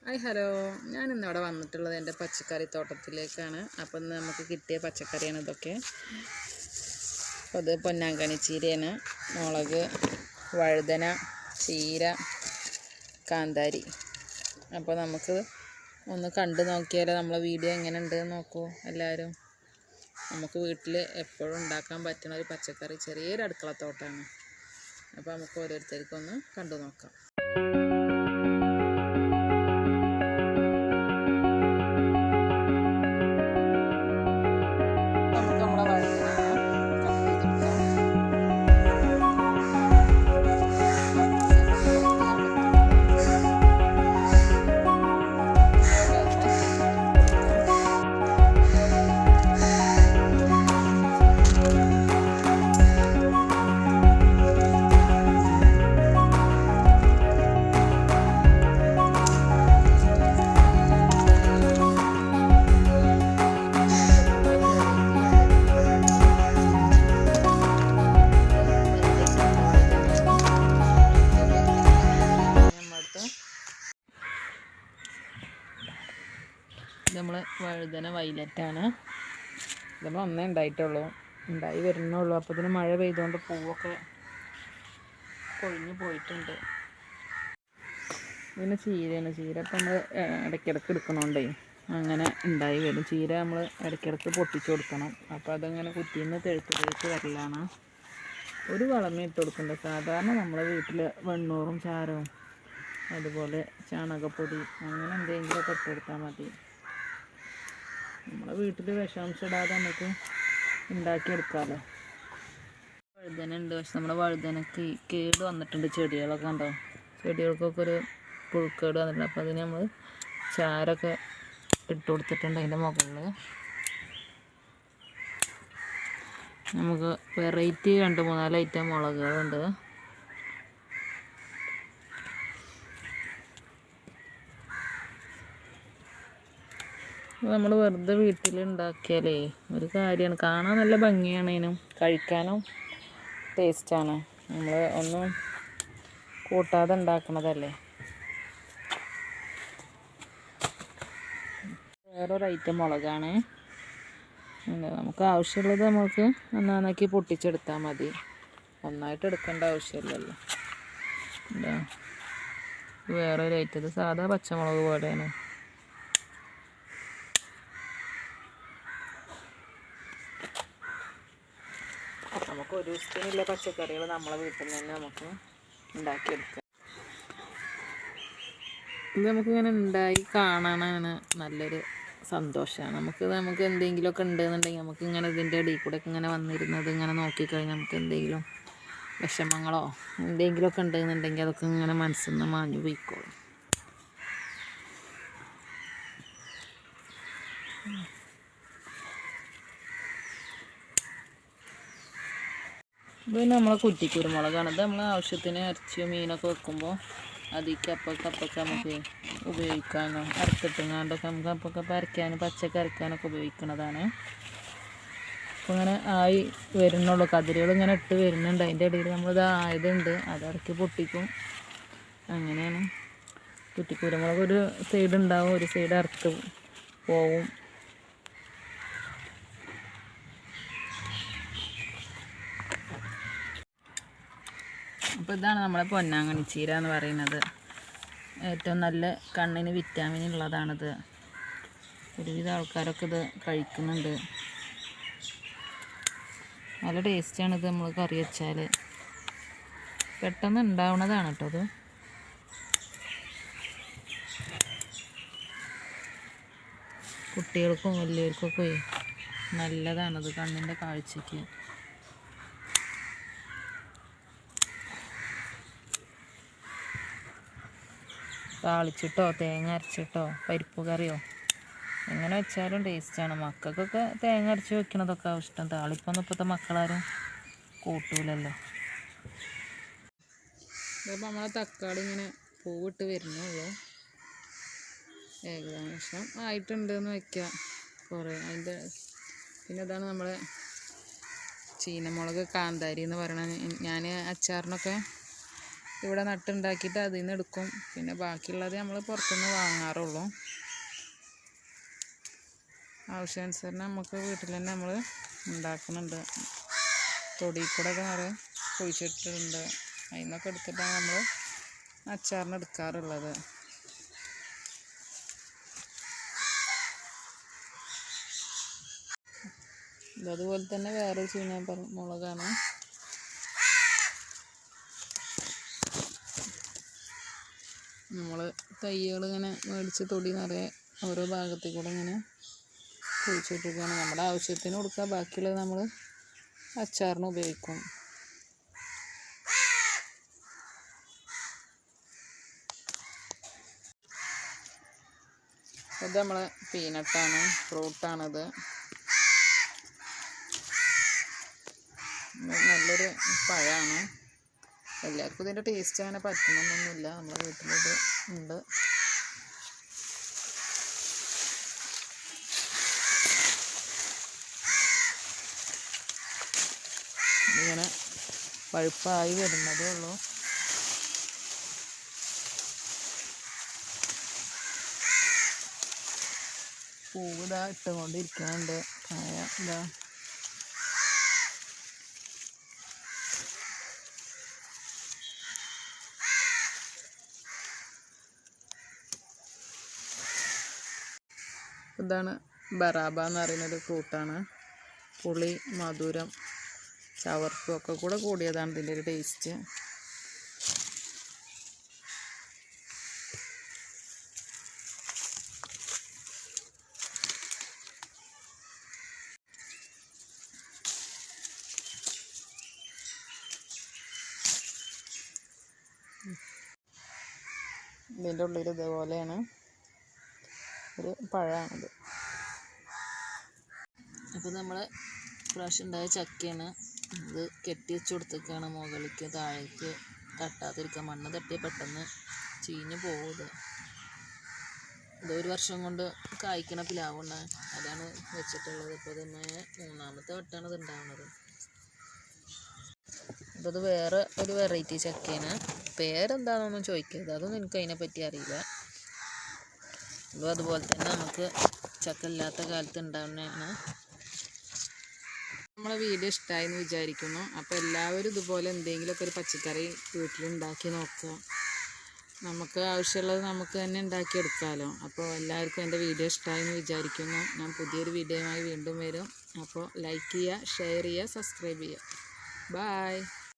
Hi hello, ഞാനിന്നിവിടെ വന്നിട്ടുള്ളത് എൻ്റെ പച്ചക്കറി തോട്ടത്തിലേക്കാണ്. അപ്പം ഇന്ന് നമുക്ക് കിട്ടിയ പച്ചക്കറിയാണ് ഇതൊക്കെ. അത് പൊന്നാങ്കണ്ണി ചീരയാണ്, മുളക്, വഴുതന, ചീര, കാന്താരി. അപ്പോൾ നമുക്ക് ഒന്ന് കണ്ടു നോക്കിയാലോ, നമ്മളെ വീഡിയോ എങ്ങനെ ഉണ്ടെന്ന് നോക്കൂ എല്ലാവരും. നമുക്ക് വീട്ടിൽ എപ്പോഴും ഉണ്ടാക്കാൻ പറ്റുന്ന ഒരു പച്ചക്കറി ചെറിയൊരു അടുക്കളത്തോട്ടമാണ്. അപ്പോൾ നമുക്ക് ഓരോരുത്തർക്കൊന്ന് കണ്ടു നോക്കാം. നമ്മൾ വഴുതന വൈലറ്റാണ്. നമ്മൾ ഒന്നേ ഉണ്ടായിട്ടുള്ളൂ, ഉണ്ടായി വരുന്നുള്ളൂ. അപ്പോൾ ഇതിന് മഴ പെയ്തുകൊണ്ട് പൂവൊക്കെ കൊഴിഞ്ഞു പോയിട്ടുണ്ട്. പിന്നെ ചീരയാണ്. ചീര ഇപ്പം നമ്മൾ ഇടയ്ക്കിടയ്ക്ക് എടുക്കണോണ്ടേ അങ്ങനെ ഉണ്ടായി വരും. ചീര നമ്മൾ ഇടയ്ക്കിടയ്ക്ക് പൊട്ടിച്ചു കൊടുക്കണം. അപ്പോൾ അതങ്ങനെ കുറ്റിയിൽ നിന്ന് തെഴുത്ത് വരലാണ്. ഒരു വളമേ ഇട്ട് കൊടുക്കുന്നുണ്ട്. സാധാരണ നമ്മളെ വീട്ടിൽ വെണ്ണൂറും ചാരവും അതുപോലെ ചാണകപ്പൊടി അങ്ങനെ എന്തെങ്കിലുമൊക്കെ ഇട്ട് കൊടുത്താൽ മതി. നമ്മളെ വീട്ടിൽ വിഷാംശം ഇടാതെ നമുക്ക് ഉണ്ടാക്കിയെടുക്കാമല്ലോ. വഴുതന ഉണ്ട്, പക്ഷെ നമ്മുടെ വഴുതനക്ക് കേട് വന്നിട്ടുണ്ട്. ചെടികളൊക്കെ ഉണ്ടോ, ചെടികൾക്കൊക്കെ ഒരു പുഴുക്കേട് വന്നിട്ടുണ്ട്. അപ്പോൾ അതിന് നമ്മൾ ചാരമൊക്കെ ഇട്ട് കൊടുത്തിട്ടുണ്ട്. അതിൻ്റെ മുകളിൽ നമുക്ക് വെറൈറ്റി 2-3 ഐറ്റം മുളകുകളുണ്ട്. നമ്മൾ വെറുതെ വീട്ടിലുണ്ടാക്കിയാലേ ഒരു കാര്യമാണ്. കാണാൻ നല്ല ഭംഗിയാണ്, ഇതിനും കഴിക്കാനും ടേസ്റ്റാണ്. നമ്മൾ ഒന്നും കൂട്ടാതെ ഉണ്ടാക്കണതല്ലേ. വേറൊരു ഐറ്റം മുളകാണ്. നമുക്ക് ആവശ്യമുള്ളത് നമുക്ക് നന്നാക്കി പൊട്ടിച്ചെടുത്താൽ മതി. ഒന്നായിട്ട് എടുക്കേണ്ട ആവശ്യമില്ലല്ലോ. എന്താ വേറൊരു ഐറ്റം, ഇത് സാധാ പച്ചമുളക് പോലെയാണ്. നമുക്ക് ഒരു ദിവസത്തിനുള്ള പച്ചക്കറികൾ നമ്മളെ വീട്ടിൽ നിന്ന് തന്നെ നമുക്ക് ഉണ്ടാക്കിയെടുക്കാം. ഇത് നമുക്കിങ്ങനെ ഉണ്ടായി കാണാനാണ് നല്ലൊരു സന്തോഷമാണ്. നമുക്ക് എന്തെങ്കിലുമൊക്കെ ഉണ്ടെന്നുണ്ടെങ്കിൽ നമുക്ക് ഇങ്ങനെ ഇതിൻ്റെ ഇടയിൽ കൂടെ ഇങ്ങനെ വന്നിരുന്നത് ഇങ്ങനെ നോക്കിക്കഴിഞ്ഞാൽ നമുക്ക് എന്തെങ്കിലും വിഷമങ്ങളോ എന്തെങ്കിലുമൊക്കെ ഉണ്ടെന്നുണ്ടെങ്കിൽ അതൊക്കെ ഇങ്ങനെ മനസ്സിൽ നിന്ന് മാഞ്ഞു പോയിക്കോളും. ഇത് നമ്മളെ കുറ്റിക്കുരുമുളകാണ്. ഇത് നമ്മൾ ആവശ്യത്തിന് ഇറച്ചിയോ മീനൊക്കെ വെക്കുമ്പോൾ അതിലേക്ക് അപ്പൊക്കെ നമുക്ക് ഉപയോഗിക്കാനോ അരത്തിട്ടുങ്ങാണ്ടൊക്കെ നമുക്ക് അപ്പൊക്കെ അരയ്ക്കാനും പച്ചക്ക് അരയ്ക്കാനൊക്കെ ഉപയോഗിക്കുന്നതാണ്. അപ്പോൾ ഇങ്ങനെ ആയി വരുന്നുള്ളൂ, കതിരുകൾ ഇങ്ങനെ ഇട്ട് വരുന്നുണ്ട്. അതിൻ്റെ ഇടയിൽ നമ്മളിത് ആയതുണ്ട്, അതിറക്കി പൊട്ടിക്കും. അങ്ങനെയാണ്. കുറ്റിക്കുരുമുളക് ഒരു സൈഡ് ഉണ്ടാവും, ഒരു സൈഡ് അറുത്ത് പോവും. അപ്പോൾ ഇതാണ് നമ്മളെ പൊന്നാങ്കണ്ണി ചീര എന്ന് പറയുന്നത്. ഏറ്റവും നല്ല കണ്ണിന് വിറ്റാമിൻ ഉള്ളതാണിത്. ഒരുവിധ ആൾക്കാരൊക്കെ ഇത് കഴിക്കുന്നുണ്ട്. നല്ല ടേസ്റ്റാണിത്. നമ്മൾ കറി വെച്ചാൽ പെട്ടെന്ന് ഉണ്ടാവുന്നതാണ് കേട്ടോ അത്. കുട്ടികൾക്കും വലിയവർക്കൊക്കെ നല്ലതാണത് കണ്ണിൻ്റെ കാഴ്ചയ്ക്ക്. താളിച്ചിട്ടോ തേങ്ങ അരച്ചിട്ടോ പരിപ്പ് കറിയോ എങ്ങനെ വെച്ചാലും ടേസ്റ്റാണ്. മക്കൾക്കൊക്കെ തേങ്ങ അരച്ച് വെക്കണതൊക്കെ ഇഷ്ടം. താളിപ്പൊന്നും ഇപ്പോഴത്തെ മക്കളാരും കൂട്ടൂലല്ലോ. ഇതിപ്പോൾ നമ്മളെ തക്കാളി ഇങ്ങനെ പൂവിട്ട് വരുന്നുള്ളൂ. ഏകദേശം ആയിട്ടുണ്ടെന്ന് വയ്ക്കാം കുറേ. അതിൻ്റെ പിന്നെ ഇതാണ് നമ്മളെ ചീനമുളക് കാന്താരി എന്ന് പറയണത്. ഞാൻ അച്ചാറിനൊക്കെ ഇവിടെ നട്ടുണ്ടാക്കിയിട്ട് അതിൽ നിന്ന് എടുക്കും. പിന്നെ ബാക്കിയുള്ളത് നമ്മൾ പുറത്തുനിന്ന് വാങ്ങാറുള്ളൂ. ആവശ്യാനുസരണം നമുക്ക് വീട്ടിൽ തന്നെ നമ്മൾ ഉണ്ടാക്കുന്നുണ്ട്. തൊടിയിൽ കൂടെ ഒക്കെ നിറയെ കുഴിച്ചിട്ടിട്ടുണ്ട്. അതിൽ നിന്നൊക്കെ എടുത്തിട്ടാണ് നമ്മൾ അച്ചാറിന് എടുക്കാറുള്ളത്. അതുപോലെ തന്നെ വേറെ മുളകാണ്. നമ്മൾ തൈകൾ ഇങ്ങനെ മേടിച്ച് തൊടി നിറയെ ഓരോ ഭാഗത്തിൽ കൂടെ ഇങ്ങനെ കുഴിച്ചിട്ടിരിക്കുകയാണ്. നമ്മുടെ ആവശ്യത്തിന് കൊടുക്കുക, ബാക്കിയുള്ളത് നമ്മൾ അച്ചാറിന് ഉപയോഗിക്കും. ഇത് നമ്മളെ പീനട്ടാണ്, ഫ്രൂട്ടാണിത്. നല്ലൊരു പഴമാണ്. എല്ലാവർക്കും ഇതിൻ്റെ ടേസ്റ്റ് അങ്ങനെ പറ്റണമെന്നൊന്നുമില്ല. നമ്മളെ വീട്ടിലിത് ഉണ്ട്. ഇങ്ങനെ പഴുപ്പായി വരുന്നതേ ഉള്ളൂ. പൂവ് ഇതാ ഇട്ടുകൊണ്ടിരിക്കുന്നുണ്ട്. കായ ഇതാ ഇതാണ് ബറാബ എന്ന് പറയുന്നൊരു ഫ്രൂട്ടാണ്. പുളി, മധുരം, ചവർപ്പും ഒക്കെ കൂടെ കൂടിയതാണ് ഇതിൻ്റെ ഒരു ടേസ്റ്റ്. ഇതിൻ്റെ ഉള്ളിൽ ഇതേപോലെയാണ് ഒരു പഴമാണിത്. അപ്പോൾ നമ്മൾ പ്രാവശ്യം ഉണ്ടായ ചക്കയാണ്. ഇത് കെട്ടി വെച്ച് കൊടുത്തേക്കാണ് മുകളിലേക്ക് താഴേക്ക് തട്ടാതിരിക്കാൻ. മണ്ണ് തട്ടിയാൽ പെട്ടെന്ന് ചീഞ്ഞ് പോകുന്നത്. ഇതൊരു വർഷം കൊണ്ട് കായ്ക്കണ പ്ലാവാണ്, അതാണ് വെച്ചിട്ടുള്ളത്. ഇപ്പോൾ തന്നെ 3ാമത്തെ വട്ടമാണ് ഇത് ഉണ്ടാവുന്നത്. അപ്പോൾ ഇത് വേറെ ഒരു വെറൈറ്റി ചക്കയാണ്. പേരെന്താണെന്നൊന്നും ചോദിക്കരുത്, അതൊന്നും എനിക്ക് അതിനെപ്പറ്റി അറിയില്ല. ഇതും അതുപോലെ തന്നെ നമുക്ക് ചക്ക ഇല്ലാത്ത കാലത്ത് ഉണ്ടാവുന്നതാണ്. നമ്മളെ വീഡിയോ ഇഷ്ടമായി എന്ന് വിചാരിക്കുന്നു. അപ്പോൾ എല്ലാവരും ഇതുപോലെ എന്തെങ്കിലുമൊക്കെ ഒരു പച്ചക്കറി വീട്ടിലുണ്ടാക്കി നോക്കുക. നമുക്ക് ആവശ്യമുള്ളത് നമുക്ക് തന്നെ ഉണ്ടാക്കിയെടുക്കാമല്ലോ. അപ്പോൾ എല്ലാവർക്കും എൻ്റെ വീഡിയോ ഇഷ്ടമായി എന്ന് വിചാരിക്കുന്നു. ഞാൻ പുതിയൊരു വീഡിയോയുമായി വീണ്ടും വരും. അപ്പോൾ ലൈക്ക് ചെയ്യുക, ഷെയർ ചെയ്യുക, സബ്സ്ക്രൈബ് ചെയ്യുക. ബായ്.